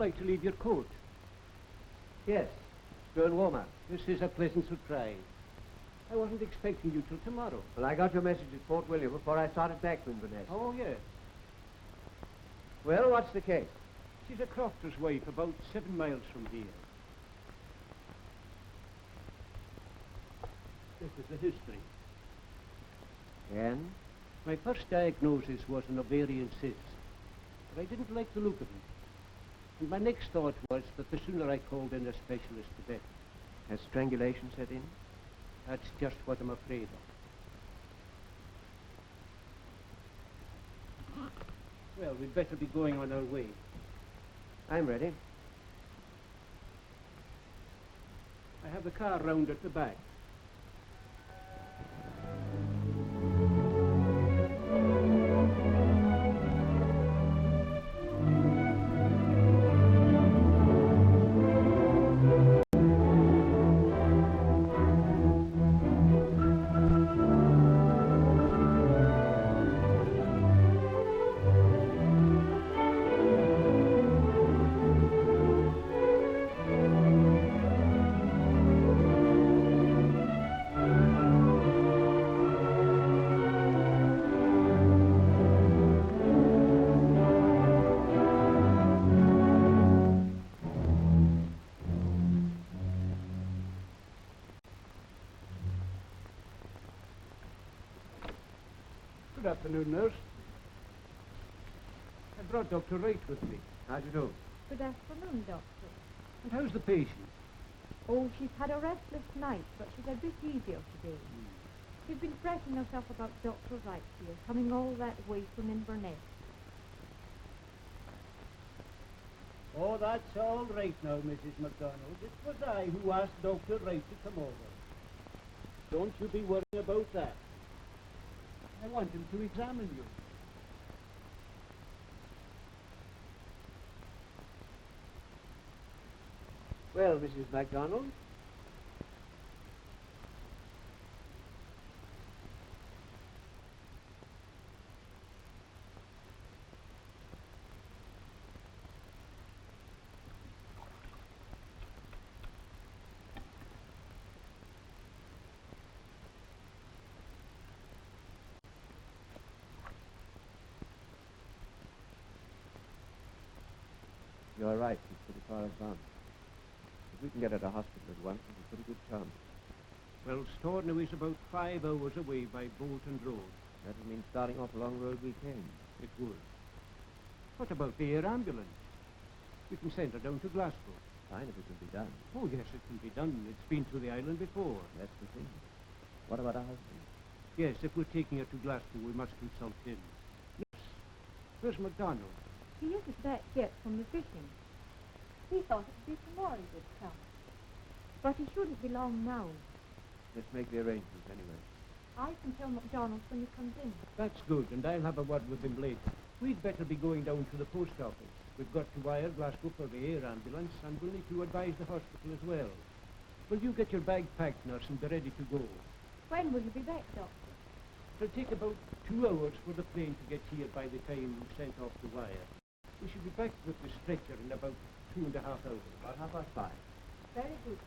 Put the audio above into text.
like to leave your coat? Yes. Go and warm up. This is a pleasant surprise. I wasn't expecting you till tomorrow. Well, I got your message at Fort William before I started back from Inverness. Oh, yes. Well, what's the case? She's a crofter's wife about 7 miles from here. This is the history. And? My first diagnosis was an ovarian cyst, but I didn't like the look of it. And my next thought was that the sooner I called in a specialist, the better. Has strangulation set in? That's just what I'm afraid of. Well, we'd better be going on our way. I'm ready. I have the car round at the back. Good afternoon, nurse. I brought Dr. Wright with me. How do you do? Good afternoon, Doctor. And how's the patient? Oh, she's had a restless night, but she's a bit easier today. She's been fretting herself about Dr. Wright here, coming all that way from Inverness. Oh, that's all right now, Mrs. MacDonald. It was I who asked Dr. Wright to come over. Don't you be worrying about that. I want him to examine you. Well, Mrs. MacDonald? You're right, she's pretty far advanced. If we can get her to hospital at once, there's a pretty good chance. Well, Stornoway is about 5 hours away by boat and road. That would mean starting off the long road we came. It would. What about the air ambulance? We can send her down to Glasgow. Fine if it can be done. Oh, yes, it can be done. It's been to the island before. That's the thing. What about her husband? Yes, if we're taking her to Glasgow, we must consult him. Yes. Where's MacDonald? He isn't back yet from the fishing. He thought it'd be tomorrow he would come. But he shouldn't be long now. Let's make the arrangements anyway. I can tell MacDonald when he comes in. That's good, and I'll have a word with him later. We'd better be going down to the post office. We've got to wire Glasgow for the air ambulance, and we'll need to advise the hospital as well. Will you get your bag packed, nurse, and be ready to go? When will you be back, Doctor? It'll take about 2 hours for the plane to get here by the time we've sent off the wire. We should be back with the stretcher in about 2.5 hours. About 5:30. Very good.